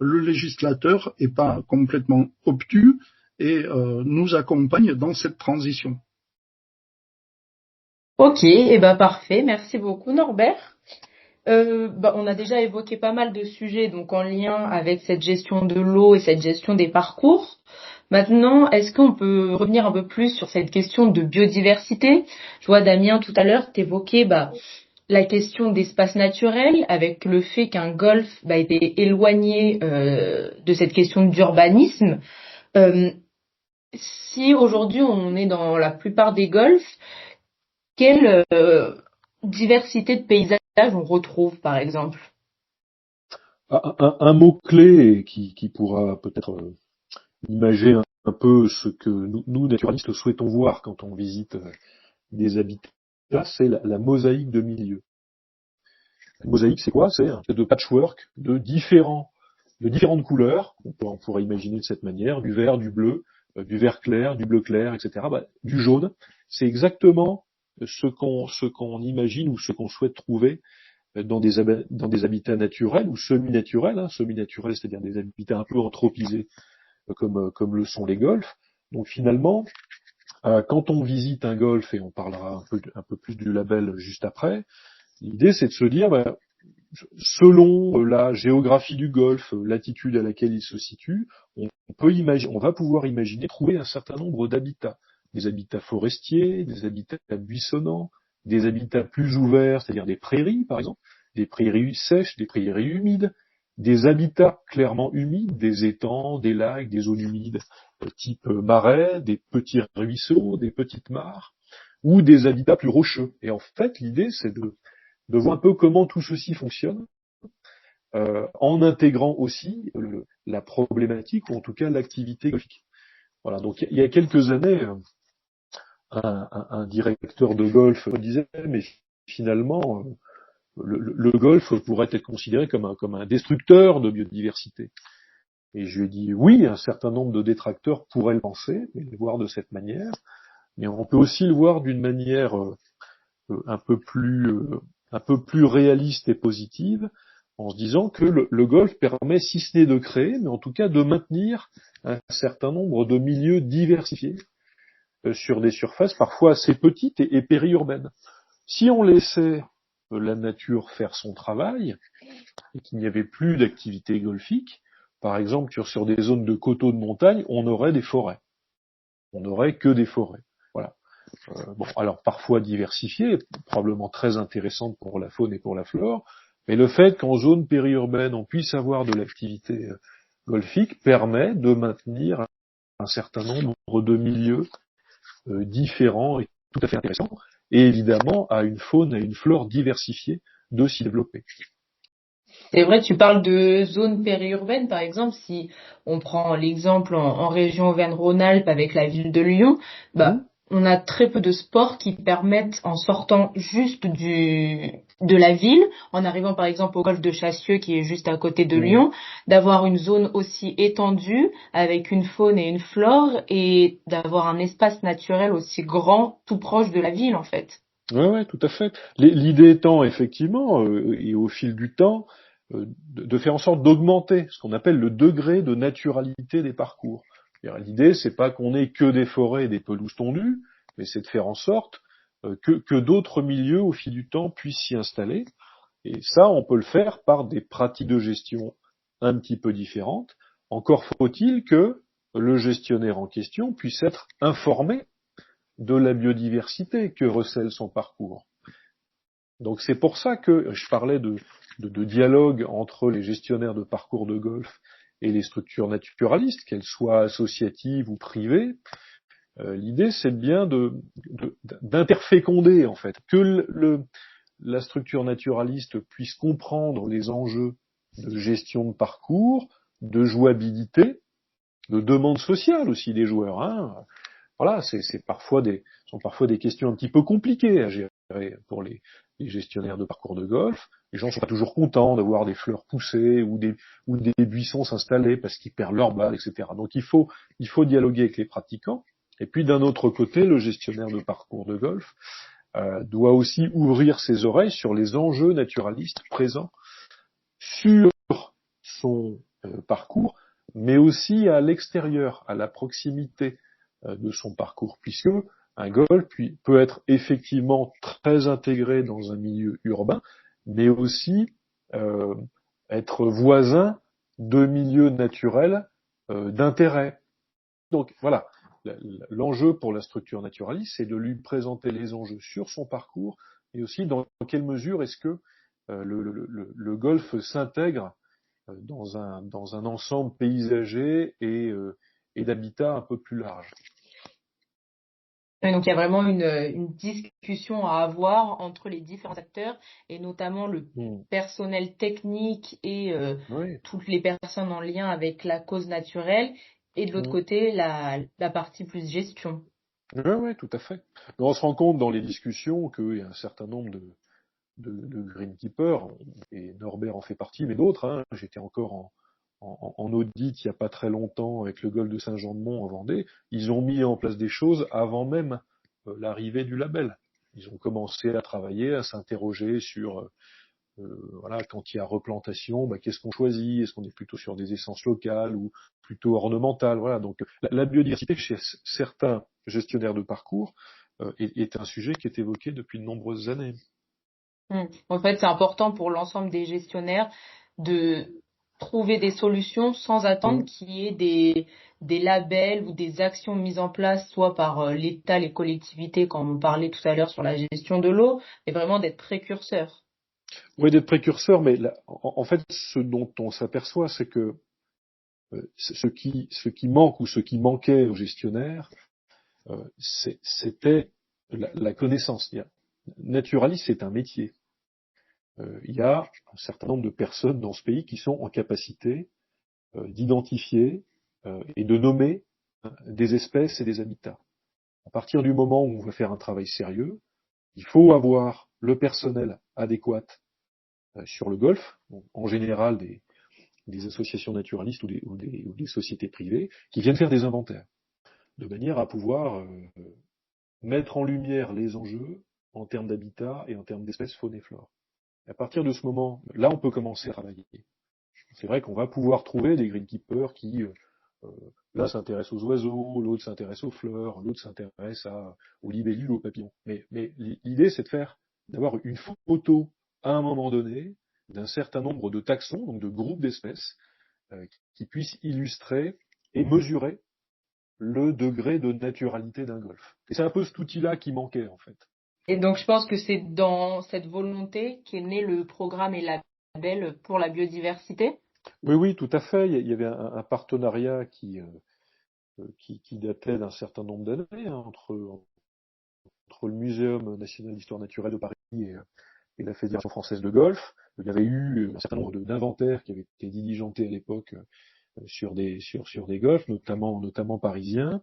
le législateur est pas complètement obtus et nous accompagne dans cette transition. Ok, et ben parfait, merci beaucoup Norbert. On a déjà évoqué pas mal de sujets donc en lien avec cette gestion de l'eau et cette gestion des parcours. Maintenant, est-ce qu'on peut revenir un peu plus sur cette question de biodiversité? Je vois Damien tout à l'heure t'évoquer la question d'espace naturel avec le fait qu'un golfe était éloigné de cette question d'urbanisme. Euh, Si aujourd'hui on est dans la plupart des golfs, quelle diversité de paysages on retrouve par exemple? Un mot-clé qui pourra peut-être imager un peu ce que nous, naturalistes, souhaitons voir quand on visite des habitats, c'est la mosaïque de milieu. La mosaïque, c'est quoi? C'est un fait de patchwork de différentes couleurs, on pourrait imaginer de cette manière, du vert, du vert clair, du bleu clair, etc., du jaune. C'est exactement ce qu'on imagine ou ce qu'on souhaite trouver dans des habitats naturels ou semi-naturels, semi-naturels, c'est-à-dire des habitats un peu anthropisés, comme le sont les golfs. Donc finalement, quand on visite un golf, et on parlera un peu plus du label juste après, l'idée c'est de se dire, selon la géographie du golfe, l'attitude à laquelle il se situe, on va pouvoir imaginer trouver un certain nombre d'habitats. Des habitats forestiers, des habitats buissonnants, des habitats plus ouverts, c'est-à-dire des prairies par exemple, des prairies sèches, des prairies humides, des habitats clairement humides, des étangs, des lacs, des zones humides type marais, des petits ruisseaux, des petites mares, ou des habitats plus rocheux. Et en fait, l'idée c'est de voir un peu comment tout ceci fonctionne, en intégrant aussi la problématique, ou en tout cas l'activité golfique. Voilà, donc il y a quelques années, un directeur de golf disait, mais finalement, le golf pourrait être considéré comme un destructeur de biodiversité. Et je lui ai dit, oui, un certain nombre de détracteurs pourraient le penser, et le voir de cette manière, mais on peut aussi le voir d'une manière un peu plus réaliste et positive, en se disant que le golf permet, si ce n'est de créer, mais en tout cas de maintenir un certain nombre de milieux diversifiés sur des surfaces parfois assez petites et périurbaines. Si on laissait la nature faire son travail et qu'il n'y avait plus d'activité golfique, par exemple sur des zones de coteaux de montagne, on aurait des forêts. On n'aurait que des forêts. Voilà. Alors parfois diversifiées, probablement très intéressantes pour la faune et pour la flore, mais le fait qu'en zone périurbaine on puisse avoir de l'activité golfique permet de maintenir un certain nombre de milieux différents et tout à fait intéressants, et évidemment à une faune et une flore diversifiées de s'y développer. C'est vrai, tu parles de zones périurbaines, par exemple, si on prend l'exemple en région Auvergne-Rhône-Alpes avec la ville de Lyon, on a très peu de sports qui permettent, en sortant juste de la ville, en arrivant par exemple au golfe de Chassieux qui est juste à côté de Lyon, d'avoir une zone aussi étendue avec une faune et une flore et d'avoir un espace naturel aussi grand, tout proche de la ville en fait. Ouais, tout à fait. L'idée étant effectivement, et au fil du temps, de faire en sorte d'augmenter ce qu'on appelle le degré de naturalité des parcours. L'idée, c'est pas qu'on ait que des forêts et des pelouses tondues, mais c'est de faire en sorte que d'autres milieux, au fil du temps, puissent s'y installer. Et ça, on peut le faire par des pratiques de gestion un petit peu différentes. Encore faut-il que le gestionnaire en question puisse être informé de la biodiversité que recèle son parcours. Donc c'est pour ça que je parlais de dialogue entre les gestionnaires de parcours de golf et les structures naturalistes, qu'elles soient associatives ou privées. L'idée c'est bien d'interféconder en fait, que la structure naturaliste puisse comprendre les enjeux de gestion de parcours, de jouabilité, de demande sociale aussi des joueurs. Voilà, sont parfois des questions un petit peu compliquées à gérer pour les gestionnaires de parcours de golf. Les gens sont pas toujours contents de voir des fleurs pousser ou des buissons s'installer parce qu'ils perdent leur balle, etc. Donc il faut dialoguer avec les pratiquants. Et puis d'un autre côté, le gestionnaire de parcours de golf doit aussi ouvrir ses oreilles sur les enjeux naturalistes présents sur son parcours, mais aussi à l'extérieur, à la proximité de son parcours, puisque un golf peut être effectivement très intégré dans un milieu urbain, mais aussi euh, être voisin de milieux naturels d'intérêt. Donc voilà, l'enjeu pour la structure naturaliste, c'est de lui présenter les enjeux sur son parcours, et aussi dans quelle mesure est-ce que le golf s'intègre dans un ensemble paysager et d'habitat un peu plus large. Et donc il y a vraiment une discussion à avoir entre les différents acteurs et notamment le personnel technique et Oui. toutes les personnes en lien avec la cause naturelle et de l'autre côté la partie plus gestion. Oui, tout à fait. Mais on se rend compte dans les discussions qu'il y a un certain nombre de greenkeepers, et Norbert en fait partie, mais d'autres. Hein. J'étais encore en audit il n'y a pas très longtemps avec le golfe de Saint-Jean-de-Mont en Vendée. Ils ont mis en place des choses avant même l'arrivée du label. Ils ont commencé à travailler, à s'interroger sur voilà, quand il y a replantation, qu'est-ce qu'on choisit? Est-ce qu'on est plutôt sur des essences locales ou plutôt ornementales? Voilà. Donc la biodiversité chez certains gestionnaires de parcours est un sujet qui est évoqué depuis de nombreuses années. En fait, c'est important pour l'ensemble des gestionnaires de trouver des solutions sans attendre qu'il y ait des labels ou des actions mises en place, soit par l'État, les collectivités, comme on parlait tout à l'heure sur la gestion de l'eau, mais vraiment d'être précurseur. Oui, d'être précurseur, mais là, en fait, ce dont on s'aperçoit, c'est que ce qui manque ou ce qui manquait aux gestionnaires, c'était la connaissance. Naturaliste, c'est un métier. Il y a un certain nombre de personnes dans ce pays qui sont en capacité d'identifier et de nommer des espèces et des habitats. À partir du moment où on veut faire un travail sérieux, il faut avoir le personnel adéquat sur le golfe, en général des associations naturalistes ou des sociétés privées, qui viennent faire des inventaires, de manière à pouvoir mettre en lumière les enjeux en termes d'habitat et en termes d'espèces faune et flore. Et à partir de ce moment, là, on peut commencer à travailler. C'est vrai qu'on va pouvoir trouver des greenkeepers qui, l'un s'intéresse aux oiseaux, l'autre s'intéresse aux fleurs, l'autre s'intéresse aux libellules, aux papillons. Mais l'idée, c'est d'avoir une photo à un moment donné d'un certain nombre de taxons, donc de groupes d'espèces, qui puissent illustrer et mesurer le degré de naturalité d'un golfe. Et c'est un peu cet outil-là qui manquait, en fait. Et donc, je pense que c'est dans cette volonté qu'est né le programme et label pour la biodiversité. Oui, tout à fait. Il y avait un partenariat qui datait d'un certain nombre d'années entre le Muséum national d'histoire naturelle de Paris et la Fédération française de golf. Il y avait eu un certain nombre d'inventaires qui avaient été diligentés à l'époque sur des golfs, notamment parisiens.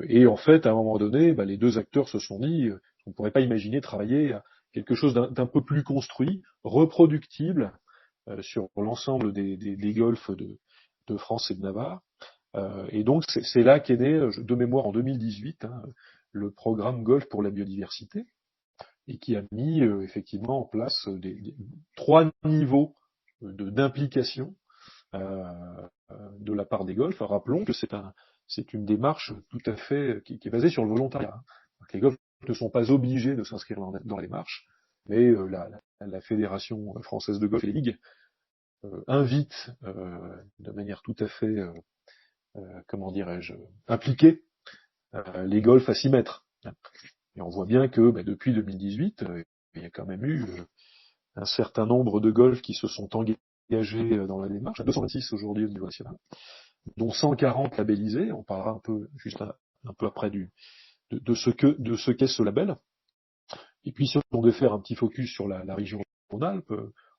Et en fait, à un moment donné, les deux acteurs se sont dit, on ne pourrait pas imaginer travailler à quelque chose d'un peu plus construit, reproductible sur l'ensemble des golfs de France et de Navarre. Et donc c'est là qu'est né, de mémoire en 2018, le programme Golf pour la biodiversité, et qui a mis effectivement en place trois niveaux d'implication de la part des golfs. Rappelons que c'est une démarche tout à fait qui est basée sur le volontariat. Les golfs ne sont pas obligés de s'inscrire dans les démarches, mais la Fédération française de golf et les ligues invitent de manière tout à fait, comment dirais-je, impliquée les golfs à s'y mettre. Et on voit bien que depuis 2018, il y a quand même eu un certain nombre de golfs qui se sont engagés dans la démarche, 226 aujourd'hui au niveau national, dont 140 labellisés. On parlera un peu juste un peu après de ce qu'est ce label. Et puis si on devait faire un petit focus sur la région Rhône-Alpes,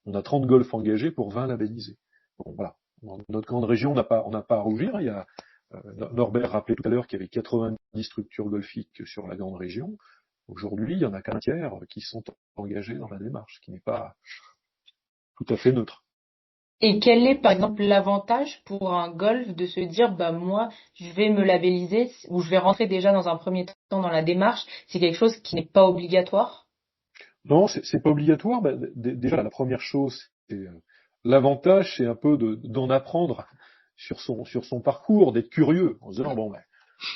on a 30 golfs engagés pour 20 labellisés. Bon, voilà. Dans notre grande région, on n'a pas à rougir. Il y a Norbert rappelait tout à l'heure qu'il y avait 90 structures golfiques sur la grande région. Aujourd'hui, il y en a qu'un tiers qui sont engagés dans la démarche, ce qui n'est pas tout à fait neutre. Et quel est, par exemple, l'avantage pour un golf de se dire, bah, moi, je vais me labelliser ou je vais rentrer déjà dans un premier temps dans la démarche. C'est quelque chose qui n'est pas obligatoire. Non, c'est pas obligatoire. Bah, déjà, la première chose, c'est l'avantage, c'est un peu d'en apprendre sur son parcours, d'être curieux, en se disant bon, ben,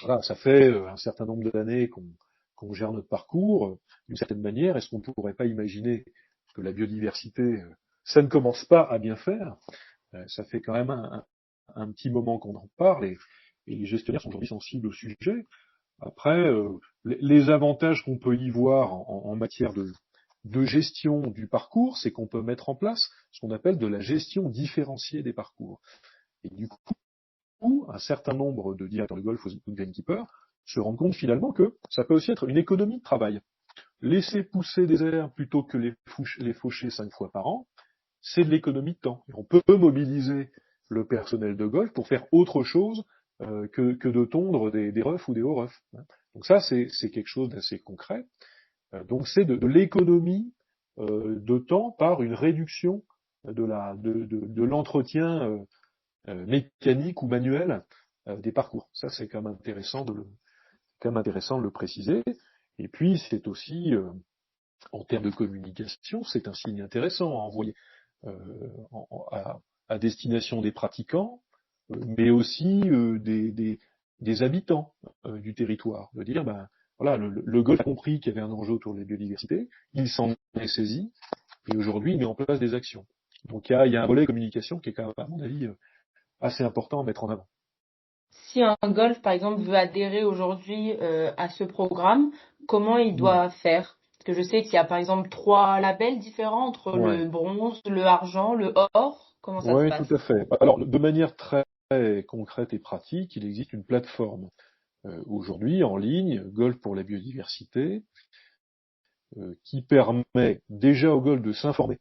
voilà, ça fait un certain nombre d'années qu'on gère notre parcours. D'une certaine manière, est-ce qu'on ne pourrait pas imaginer que la biodiversité, ça ne commence pas à bien faire. Ça fait quand même un petit moment qu'on en parle et les gestionnaires sont aujourd'hui sensibles au sujet. Après, les avantages qu'on peut y voir en matière de gestion du parcours, c'est qu'on peut mettre en place ce qu'on appelle de la gestion différenciée des parcours. Et du coup, un certain nombre de directeurs de golf ou de greenkeepers se rendent compte finalement que ça peut aussi être une économie de travail. Laisser pousser des herbes plutôt que les faucher 5 fois par an, c'est de l'économie de temps. Et on peut mobiliser le personnel de golf pour faire autre chose que de tondre des refs ou des hauts refs. Donc ça, c'est quelque chose d'assez concret. Donc c'est de l'économie de temps par une réduction de l'entretien mécanique ou manuel des parcours. Ça, c'est quand même intéressant de le préciser. Et puis, c'est aussi, en termes de communication, c'est un signe intéressant à envoyer à destination des pratiquants, mais aussi des habitants du territoire. De dire, ben, voilà, le golf a compris qu'il y avait un enjeu autour de la biodiversité, il s'en est saisi, et aujourd'hui, il met en place des actions. Donc il y a un volet communication qui est quand même, à mon avis, assez important à mettre en avant. Si un golf, par exemple, veut adhérer aujourd'hui à ce programme, comment il Ouais. doit faire? Parce que je sais qu'il y a, par exemple, 3 labels différents entre Ouais. le bronze, le argent, le or. Comment ça se Oui, tout passe? à fait. Alors, de manière très concrète et pratique, il existe une plateforme aujourd'hui en ligne, Golf pour la biodiversité, qui permet déjà au Golf de s'informer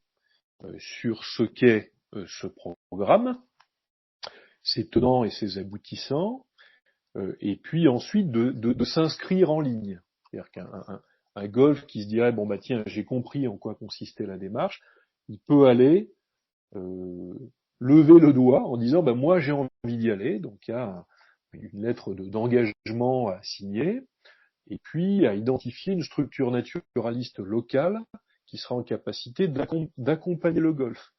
sur ce qu'est ce programme, ses tenants et ses aboutissants, et puis ensuite de s'inscrire en ligne. C'est-à-dire qu'un Golf qui se dirait, bon bah tiens, j'ai compris en quoi consistait la démarche, il peut aller lever le doigt en disant ben moi j'ai envie d'y aller, donc il y a une lettre d'engagement à signer, et puis à identifier une structure naturaliste locale qui sera en capacité d'accompagner le golf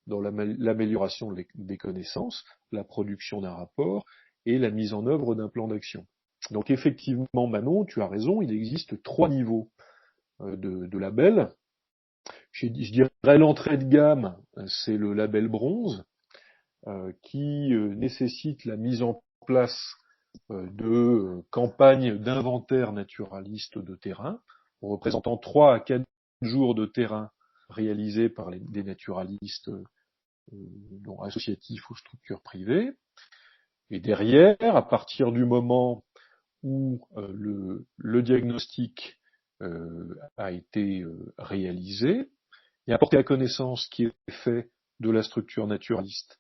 dans l'amélioration des connaissances, la production d'un rapport et la mise en œuvre d'un plan d'action. Donc effectivement, Manon, tu as raison, il existe 3 niveaux de labels. Je dirais l'entrée de gamme, c'est le label bronze, qui nécessite la mise en place de campagnes d'inventaire naturaliste de terrain, représentant 3 à 4 jours de terrain réalisés par des naturalistes associatifs ou structures privées. Et derrière, à partir du moment où le diagnostic a été réalisé, il y a porté à connaissance qui est fait de la structure naturaliste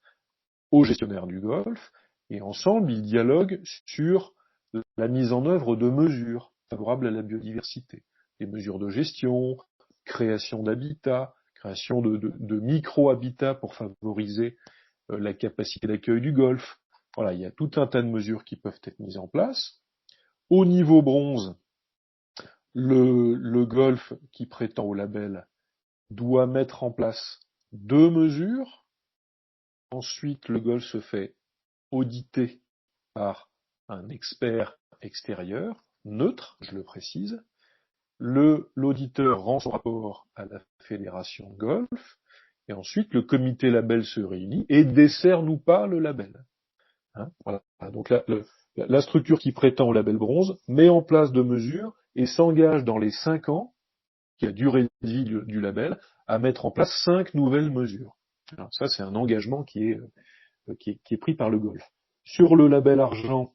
aux gestionnaires du golf, et ensemble, ils dialoguent sur la mise en œuvre de mesures favorables à la biodiversité, des mesures de gestion, création d'habitats, création de micro-habitats pour favoriser la capacité d'accueil du golf. Voilà, il y a tout un tas de mesures qui peuvent être mises en place. Au niveau bronze, le golf qui prétend au label doit mettre en place 2 mesures. Ensuite, le golf se fait auditer par un expert extérieur, neutre, je le précise. L'auditeur rend son rapport à la fédération de golf, et ensuite le comité label se réunit et décerne ou pas le label. Hein, voilà. Donc la structure qui prétend au label bronze met en place de mesures et s'engage dans les 5 ans, qui a durée de vie du label, à mettre en place 5 nouvelles mesures. Alors ça, c'est un engagement qui est pris par le golf. Sur le label argent,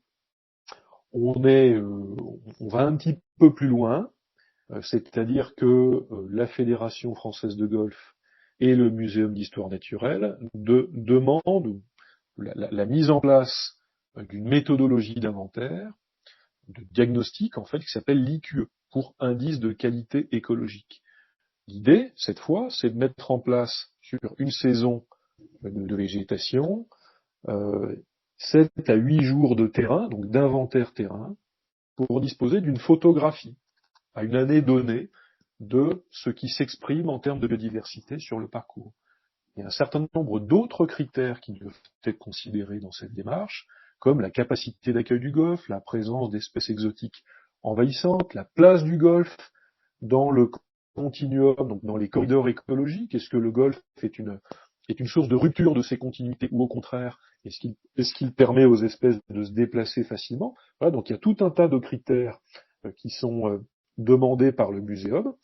on va un petit peu plus loin, c'est-à-dire que la Fédération française de golf et le Muséum d'histoire naturelle demandent la mise en place d'une méthodologie d'inventaire, de diagnostic en fait, qui s'appelle l'IQE. pour indice de qualité écologique. L'idée, cette fois, c'est de mettre en place sur une saison de végétation 7 à 8 jours de terrain, donc d'inventaire terrain, pour disposer d'une photographie à une année donnée de ce qui s'exprime en termes de biodiversité sur le parcours. Il y a un certain nombre d'autres critères qui doivent être considérés dans cette démarche, comme la capacité d'accueil du golfe, la présence d'espèces exotiques envahissantes, la place du golfe dans le continuum, donc dans les corridors écologiques. Est-ce que le golfe est une source de rupture de ces continuités ou au contraire, est-ce qu'il permet aux espèces de se déplacer facilement? Voilà, donc il y a tout un tas de critères qui sont demandés par le muséum.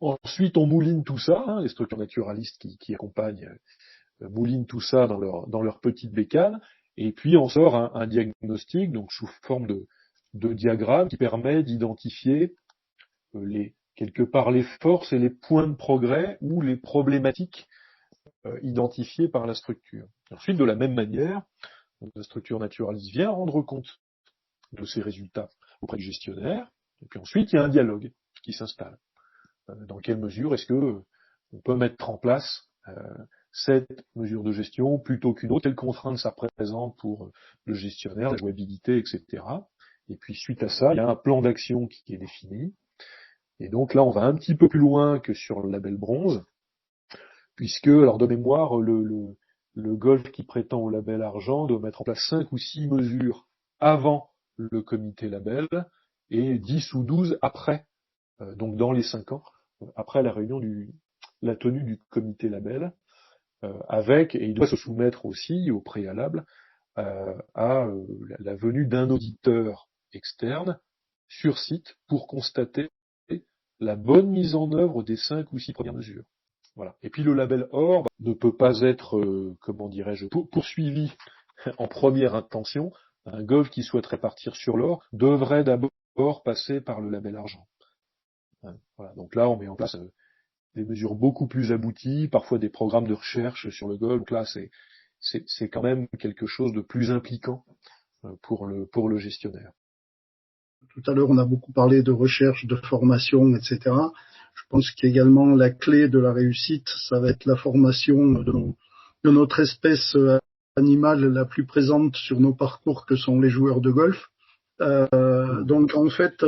Ensuite, on mouline tout ça, les structures naturalistes qui accompagnent moulinent tout ça dans leur petite bécane, et puis on sort un diagnostic, donc sous forme de diagramme qui permet d'identifier quelque part les forces et les points de progrès ou les problématiques identifiées par la structure. Ensuite, de la même manière, la structure naturaliste vient rendre compte de ces résultats auprès du gestionnaire, et puis ensuite il y a un dialogue qui s'installe. Dans quelle mesure est-ce que on peut mettre en place cette mesure de gestion plutôt qu'une autre, quelles contraintes ça représente pour le gestionnaire, la jouabilité, etc. Et puis suite à ça, il y a un plan d'action qui est défini. Et donc là, on va un petit peu plus loin que sur le label bronze, puisque, alors de mémoire, le golf qui prétend au label argent doit mettre en place 5 ou 6 mesures avant le comité label et 10 ou 12 après, donc dans les 5 ans, après la tenue du comité label, et il doit se soumettre aussi au préalable à la venue d'un auditeur externe sur site pour constater la bonne mise en œuvre des 5 ou 6 premières mesures. Voilà. Et puis le label or ne peut pas être, poursuivi en première intention. Un golf qui souhaiterait partir sur l'or devrait d'abord passer par le label argent. Voilà. Donc là, on met en place des mesures beaucoup plus abouties, parfois des programmes de recherche sur le golf. Donc là, c'est quand même quelque chose de plus impliquant pour le gestionnaire. Tout à l'heure, on a beaucoup parlé de recherche, de formation, etc. Je pense qu'également la clé de la réussite, ça va être la formation de notre espèce animale la plus présente sur nos parcours, que sont les joueurs de golf. Donc en fait,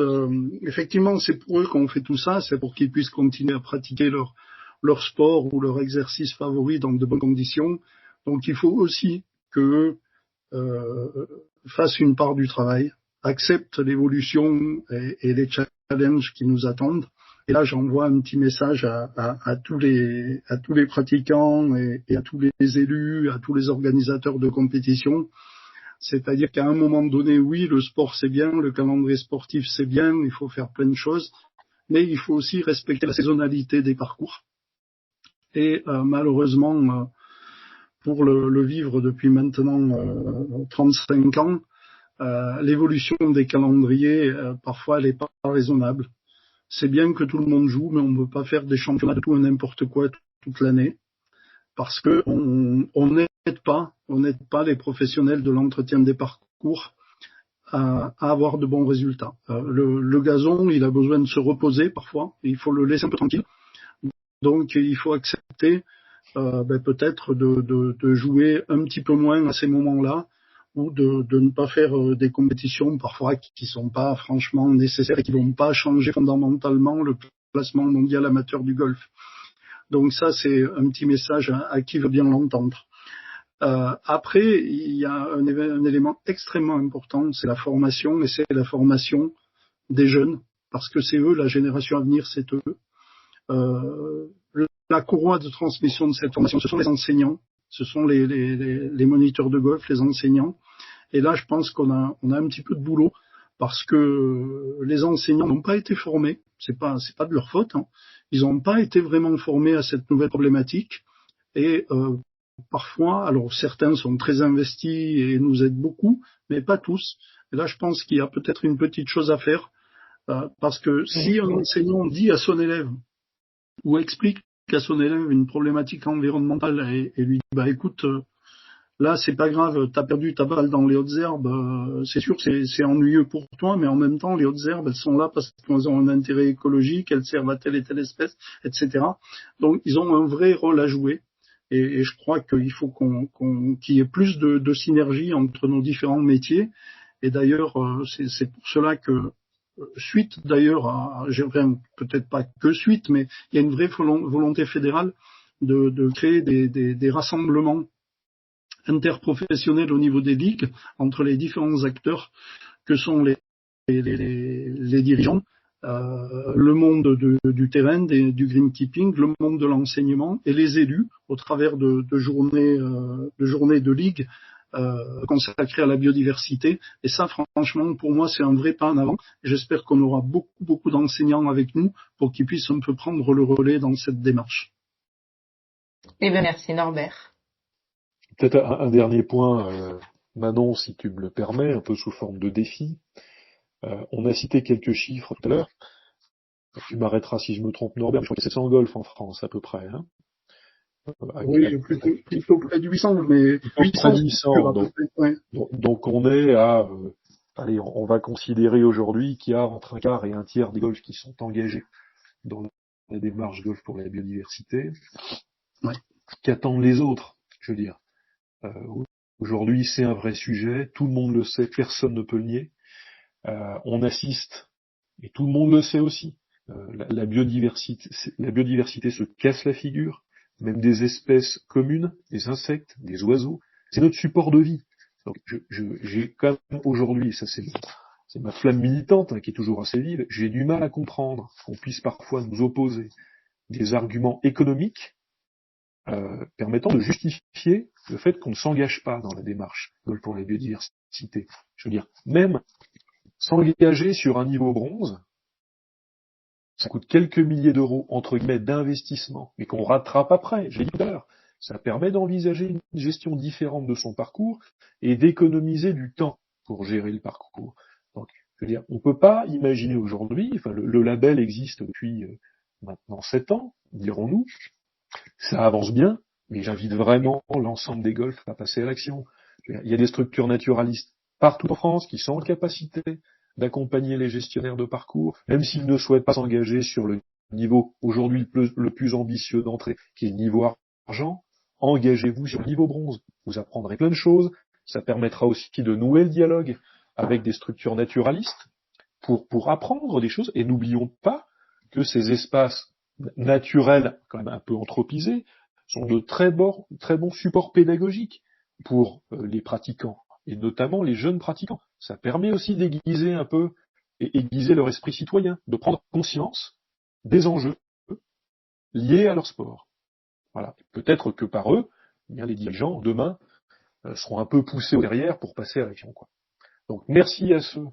effectivement, c'est pour eux qu'on fait tout ça, c'est pour qu'ils puissent continuer à pratiquer leur sport ou leur exercice favori dans de bonnes conditions. Donc il faut aussi qu'eux fassent une part du travail, acceptent l'évolution et les challenges qui nous attendent. Et là, j'envoie un petit message à tous les pratiquants et à tous les élus, à tous les organisateurs de compétition. C'est-à-dire qu'à un moment donné, oui, le sport c'est bien, le calendrier sportif c'est bien, il faut faire plein de choses, mais il faut aussi respecter la saisonnalité des parcours. Et malheureusement, pour le vivre depuis maintenant 35 ans, l'évolution des calendriers, parfois, elle n'est pas raisonnable. C'est bien que tout le monde joue, mais on ne peut pas faire des championnats de tout et n'importe quoi toute l'année, parce que on n'aide pas les professionnels de l'entretien des parcours à avoir de bons résultats. Le gazon, il a besoin de se reposer parfois, et il faut le laisser un peu tranquille. Donc il faut accepter peut-être de jouer un petit peu moins à ces moments-là, ou de ne pas faire des compétitions parfois qui sont pas franchement nécessaires et qui vont pas changer fondamentalement le classement mondial amateur du golf. Donc ça, c'est un petit message à qui veut bien l'entendre. Après, il y a un élément extrêmement important, c'est la formation, et c'est la formation des jeunes, parce que c'est eux, la génération à venir, c'est eux. La courroie de transmission de cette formation, ce sont les enseignants, ce sont les moniteurs de golf, les enseignants. Et là, je pense qu'on a un petit peu de boulot, parce que les enseignants n'ont pas été formés, c'est pas de leur faute, hein. Ils n'ont pas été vraiment formés à cette nouvelle problématique. Et parfois, alors certains sont très investis et nous aident beaucoup, mais pas tous. Et là, je pense qu'il y a peut-être une petite chose à faire, parce que si un enseignant dit à son élève ou explique à son élève une problématique environnementale et lui dit écoute, Là, c'est pas grave, t'as perdu ta balle dans les hautes herbes, c'est sûr, c'est ennuyeux pour toi, mais en même temps, les hautes herbes, elles sont là parce qu'elles ont un intérêt écologique, elles servent à telle et telle espèce, etc. Donc, ils ont un vrai rôle à jouer. Et je crois qu'il faut qu'il y ait plus de synergie entre nos différents métiers. Et d'ailleurs, c'est pour cela que suite d'ailleurs peut-être pas que suite, mais il y a une vraie volonté fédérale de créer des rassemblements interprofessionnels au niveau des ligues entre les différents acteurs que sont les dirigeants, le monde du terrain, du greenkeeping, le monde de l'enseignement et les élus au travers de journées de ligue consacrées à la biodiversité. Et ça, franchement, pour moi, c'est un vrai pas en avant. J'espère qu'on aura beaucoup d'enseignants avec nous pour qu'ils puissent un peu prendre le relais dans cette démarche. Eh bien, merci Norbert. Peut-être un dernier point, Manon, si tu me le permets, un peu sous forme de défi. On a cité quelques chiffres tout à l'heure. Tu m'arrêteras si je me trompe, Norbert, je crois qu'il y a 700 golfs en France, à peu près. Hein. Oui, plutôt près de 800, mais 800, donc on est à... allez, on va considérer aujourd'hui qu'il y a entre un quart et un tiers des golfs qui sont engagés dans la démarche Golf pour la biodiversité. Ouais. Qu'attendent les autres, je veux dire. Aujourd'hui, c'est un vrai sujet, tout le monde le sait, personne ne peut le nier. On assiste, et tout le monde le sait aussi, la biodiversité se casse la figure, même des espèces communes, des insectes, des oiseaux, c'est notre support de vie. Donc j'ai quand même aujourd'hui, ça c'est ma flamme militante qui est toujours assez vive, j'ai du mal à comprendre qu'on puisse parfois nous opposer des arguments économiques permettant de justifier le fait qu'on ne s'engage pas dans la démarche pour la biodiversité. Je veux dire, même s'engager sur un niveau bronze, ça coûte quelques milliers d'euros, entre guillemets, d'investissement, mais qu'on rattrape après, je l'ai dit tout à l'heure. Ça permet d'envisager une gestion différente de son parcours et d'économiser du temps pour gérer le parcours. Donc, je veux dire, on ne peut pas imaginer aujourd'hui, enfin, le label existe depuis maintenant 7 ans, dirons-nous, ça avance bien, mais j'invite vraiment l'ensemble des golfs à passer à l'action. Il y a des structures naturalistes partout en France qui sont en capacité d'accompagner les gestionnaires de parcours, même s'ils ne souhaitent pas s'engager sur le niveau aujourd'hui le plus ambitieux d'entrée, qui est le niveau argent. Engagez-vous sur le niveau bronze. Vous apprendrez plein de choses. Ça permettra aussi de nouer le dialogue avec des structures naturalistes pour apprendre des choses. Et n'oublions pas que ces espaces naturels, quand même un peu anthropisés, sont de très bons supports pédagogiques pour les pratiquants, et notamment les jeunes pratiquants. Ça permet aussi d'aiguiser un peu, et aiguiser leur esprit citoyen, de prendre conscience des enjeux liés à leur sport. Voilà. Peut-être que par eux, eh bien, les dirigeants, demain, seront un peu poussés au derrière pour passer à l'action, quoi. Donc merci à ceux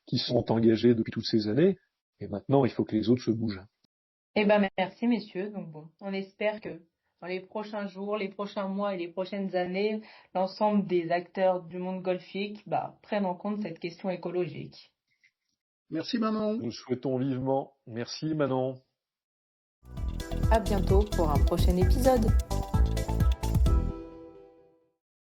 qui sont engagés depuis toutes ces années, et maintenant il faut que les autres se bougent. Eh ben, merci messieurs. Donc bon, on espère que dans les prochains jours, les prochains mois et les prochaines années, l'ensemble des acteurs du monde golfique prennent en compte cette question écologique. Merci Manon. Nous souhaitons vivement. Merci Manon. À bientôt pour un prochain épisode.